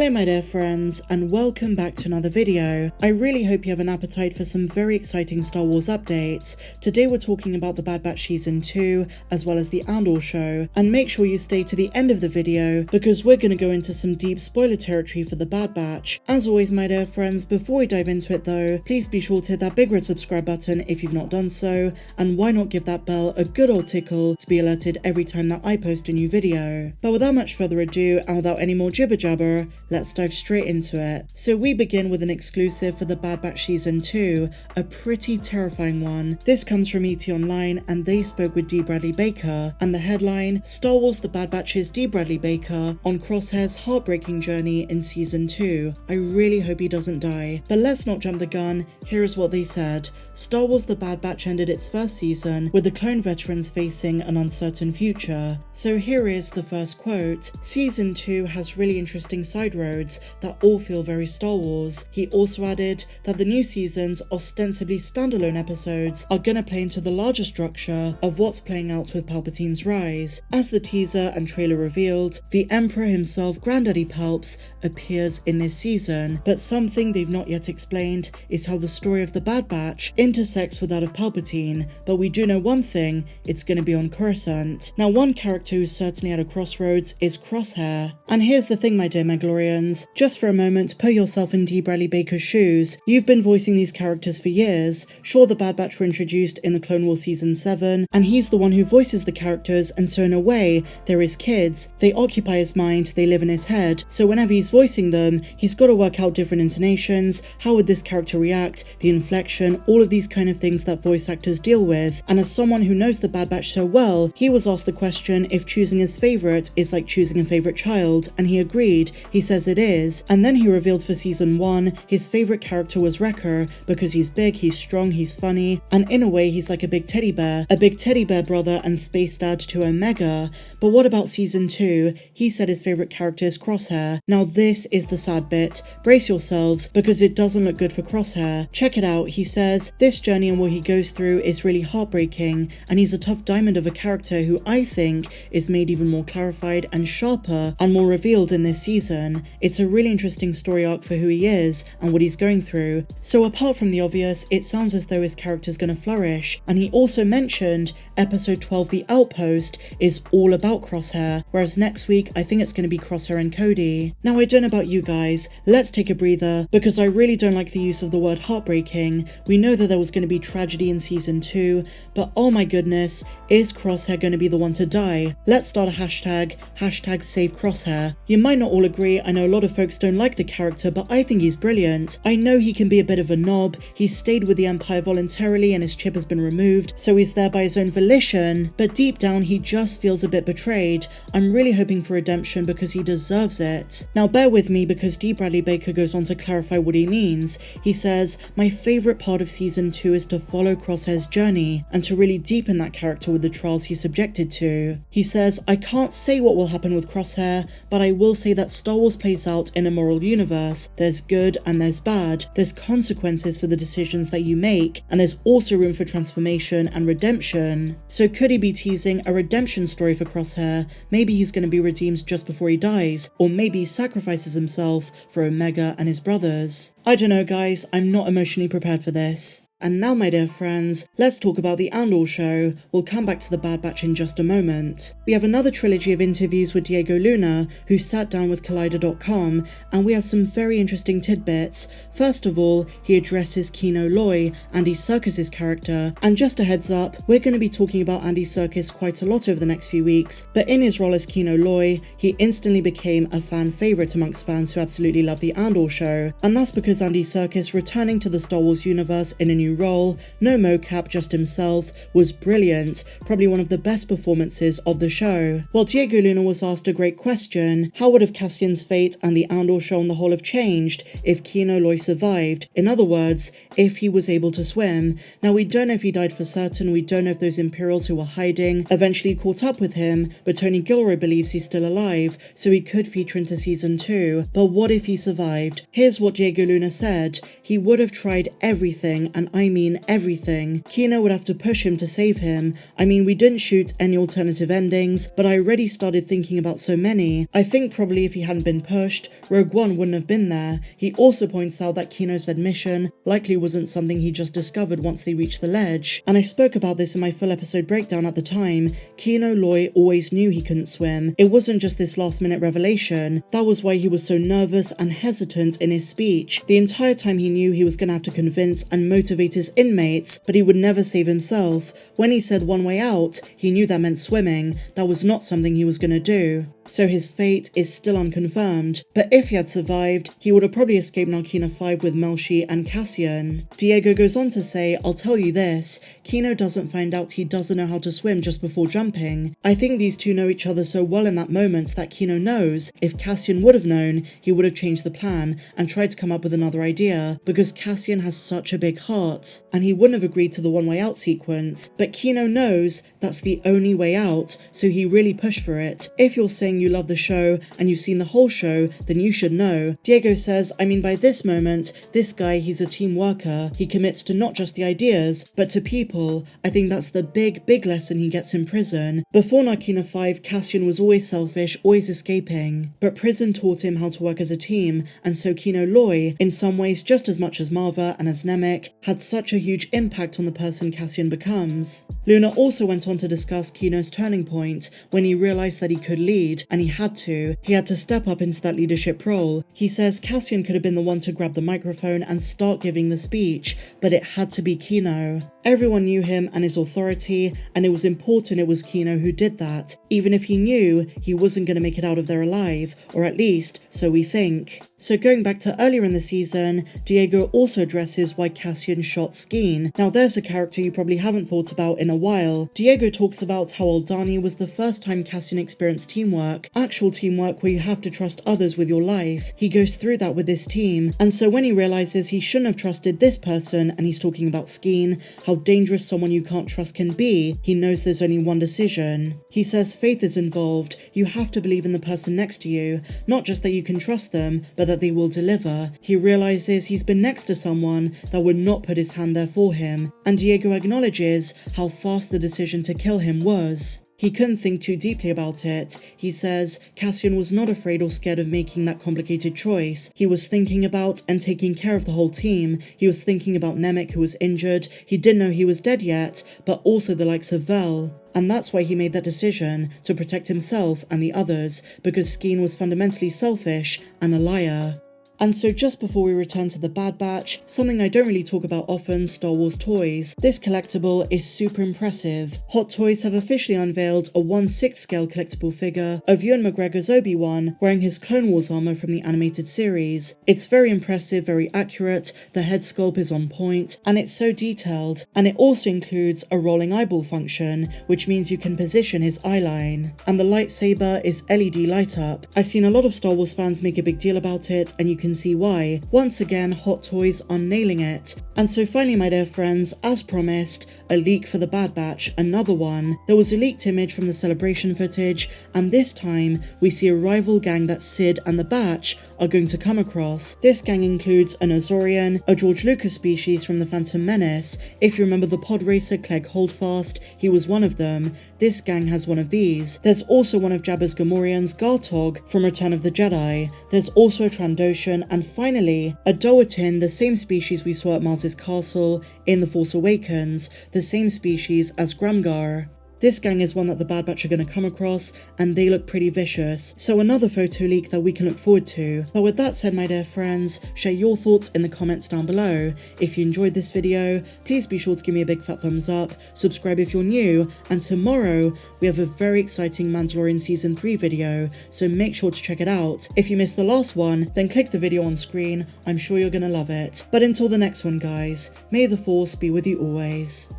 Hello my dear friends, and welcome back to another video. I really hope you have an appetite for some very exciting Star Wars updates. Today we're talking about the Bad Batch Season 2, as well as the Andor show, and make sure you stay to the end of the video, because we're going to go into some deep spoiler territory for the Bad Batch. As always my dear friends, before we dive into it though, please be sure to hit that big red subscribe button if you've not done so, and why not give that bell a good old tickle to be alerted every time that I post a new video. But without much further ado, and without any more jibber jabber, let's dive straight into it. So we begin with an exclusive for the Bad Batch Season 2, a pretty terrifying one. This comes from ET Online and they spoke with Dee Bradley Baker, and the headline, Star Wars The Bad Batch's Dee Bradley Baker on Crosshair's heartbreaking journey in Season 2. I really hope he doesn't die. But let's not jump the gun, here is what they said. Star Wars The Bad Batch ended its first season with the clone veterans facing an uncertain future. So here is the first quote. Season 2 has really interesting side roads that all feel very Star Wars. He also added that the new season's ostensibly standalone episodes are gonna play into the larger structure of what's playing out with Palpatine's rise. As the teaser and trailer revealed, the Emperor himself, Granddaddy Palps, appears in this season, but something they've not yet explained is how the story of the Bad Batch intersects with that of Palpatine, but we do know one thing, it's gonna be on Coruscant. Now one character who's certainly at a crossroads is Crosshair. And here's the thing my dear Mandalorians, just for a moment put yourself in Dee Bradley Baker's shoes. You've been voicing these characters for years. Sure, the Bad Batch were introduced in the Clone Wars Season 7, and he's the one who voices the characters, and so in a way, they're his kids. They occupy his mind, they live in his head, so whenever he's voicing them, he's got to work out different intonations, how would this character react, the inflection, all of these kind of things that voice actors deal with. And as someone who knows the Bad Batch so well, he was asked the question if choosing his favourite is like choosing a favourite child, and he agreed. He says it is, and then he revealed for Season 1, his favourite character was Wrecker, because he's big, he's strong, he's funny, and in a way he's like a big teddy bear brother and space dad to Omega. But what about Season 2? He said his favourite character is Crosshair. Now this is the sad bit. Brace yourselves, because it doesn't look good for Crosshair. Check it out, he says, this journey and what he goes through is really heartbreaking, and he's a tough diamond of a character who I think is made even more clarified and sharper and more revealed in this season. It's a really interesting story arc for who he is and what he's going through. So apart from the obvious, it sounds as though his character's gonna flourish. And he also mentioned episode 12, The Outpost, is all about Crosshair, whereas next week I think it's gonna be Crosshair and Cody. Now I don't know about you guys, let's take a breather, because I really don't like the use of the word heartbreaking. We know that there was gonna be tragedy in Season 2, but oh my goodness, is Crosshair gonna be the one to die? Let's start a hashtag save Crosshair. You might not all agree, I know a lot of folks don't like the character, but I think he's brilliant. I know he can be a bit of a knob, he's stayed with the Empire voluntarily and his chip has been removed, so he's there by his own volition, but deep down he just feels a bit betrayed. I'm really hoping for redemption because he deserves it. Now bear with me, because Dee Bradley Baker goes on to clarify what he means. He says, my favourite part of Season 2 is to follow Crosshair's journey, and to really deepen that character with the trials he's subjected to. He says, I can't say what will happen with Crosshair, but I will say that Star Wars plays out in a moral universe. There's good and there's bad. There's consequences for the decisions that you make, and there's also room for transformation and redemption. So could he be teasing a redemption story for Crosshair? Maybe he's going to be redeemed just before he dies, or maybe he sacrifices himself for Omega and his brothers. I don't know guys, I'm not emotionally prepared for this. And now my dear friends, let's talk about the Andor show. We'll come back to the Bad Batch in just a moment. We have another trilogy of interviews with Diego Luna, who sat down with Collider.com, and we have some very interesting tidbits. First of all, he addresses Kino Loy, Andy Serkis's character, and just a heads up, we're going to be talking about Andy Serkis quite a lot over the next few weeks, but in his role as Kino Loy, he instantly became a fan favourite amongst fans who absolutely love the Andor show, and that's because Andy Serkis returning to the Star Wars universe in a new role, no mocap, just himself, was brilliant, probably one of the best performances of the show. While Diego Luna was asked a great question, how would have Cassian's fate and the Andor show on the whole have changed if Kino Loy survived? In other words, if he was able to swim. Now we don't know if he died for certain, we don't know if those Imperials who were hiding eventually caught up with him, but Tony Gilroy believes he's still alive, so he could feature into season 2. But what if he survived? Here's what Diego Luna said: he would have tried everything, and I mean everything. Kino would have to push him to save him. I mean, we didn't shoot any alternative endings, but I already started thinking about so many. I think probably if he hadn't been pushed, Rogue One wouldn't have been there. He also points out that Kino's admission likely wasn't something he just discovered once they reached the ledge. And I spoke about this in my full episode breakdown at the time. Kino Loy always knew he couldn't swim. It wasn't just this last minute revelation. That was why he was so nervous and hesitant in his speech. The entire time he knew he was going to have to convince and motivate his inmates, but he would never save himself. When he said one way out, he knew that meant swimming. That was not something he was going to do. So his fate is still unconfirmed. But if he had survived, he would have probably escaped Narkina 5 with Melshi and Cassian. Diego goes on to say, I'll tell you this, Kino doesn't find out he doesn't know how to swim just before jumping. I think these two know each other so well in that moment that Kino knows if Cassian would have known, he would have changed the plan and tried to come up with another idea, because Cassian has such a big heart, and he wouldn't have agreed to the one way out sequence. But Kino knows that's the only way out, so he really pushed for it. If you're saying you love the show and you've seen the whole show, then you should know. Diego says, I mean, by this moment, this guy, he's a team worker. He commits to not just the ideas, but to people. I think that's the big lesson he gets in prison. Before Narkina 5, Cassian was always selfish, always escaping. But prison taught him how to work as a team, and so Kino Loy, in some ways just as much as Marva and as Nemec, had such a huge impact on the person Cassian becomes. Luna also went on to discuss Kino's turning point, when he realized that he could lead, and he had to step up into that leadership role. He says Cassian could have been the one to grab the microphone and start giving the speech, but it had to be Kino. Everyone knew him and his authority, and it was important it was Kino who did that, even if he knew he wasn't going to make it out of there alive, or at least, so we think. So going back to earlier in the season, Diego also addresses why Cassian shot Skeen. Now there's a character you probably haven't thought about in a while. Diego talks about how Aldani was the first time Cassian experienced teamwork, actual teamwork where you have to trust others with your life. He goes through that with this team, and so when he realizes he shouldn't have trusted this person, and he's talking about Skeen, how dangerous someone you can't trust can be, he knows there's only one decision. He says faith is involved. You have to believe in the person next to you, not just that you can trust them, but that they will deliver. He realizes he's been next to someone that would not put his hand there for him, and Diego acknowledges how fast the decision to kill him was. He couldn't think too deeply about it. He says Cassian was not afraid or scared of making that complicated choice. He was thinking about and taking care of the whole team. He was thinking about Nemec, who was injured. He didn't know he was dead yet, but also the likes of Vel. And that's why he made that decision, to protect himself and the others, because Skeen was fundamentally selfish and a liar. And so just before we return to the Bad Batch, something I don't really talk about often, Star Wars toys. This collectible is super impressive. Hot Toys have officially unveiled a 1/6 scale collectible figure of Ewan McGregor's Obi-Wan wearing his Clone Wars armor from the animated series. It's very impressive, very accurate, the head sculpt is on point, and it's so detailed. And it also includes a rolling eyeball function, which means you can position his eyeline. And the lightsaber is LED light up. I've seen a lot of Star Wars fans make a big deal about it, and you can see why. Once again, Hot Toys are nailing it. And so finally, my dear friends, as promised, a leak for the Bad Batch, another one. There was a leaked image from the celebration footage, and this time we see a rival gang that Sid and the Batch are going to come across. This gang includes an Azorian, a George Lucas species from the Phantom Menace. If you remember the pod racer Clegg Holdfast, he was one of them. This gang has one of these. There's also one of Jabba's Gamorreans, Gartog, from Return of the Jedi. There's also a Trandoshan, and finally, a Doatin, the same species we saw at Mars's castle in The Force Awakens, the same species as Gramgar. This gang is one that the Bad Batch are going to come across, and they look pretty vicious, so another photo leak that we can look forward to. But with that said, my dear friends, share your thoughts in the comments down below. If you enjoyed this video, please be sure to give me a big fat thumbs up, subscribe if you're new, and tomorrow we have a very exciting Mandalorian Season 3 video, so make sure to check it out. If you missed the last one, then click the video on screen, I'm sure you're going to love it. But until the next one, guys, may the Force be with you always.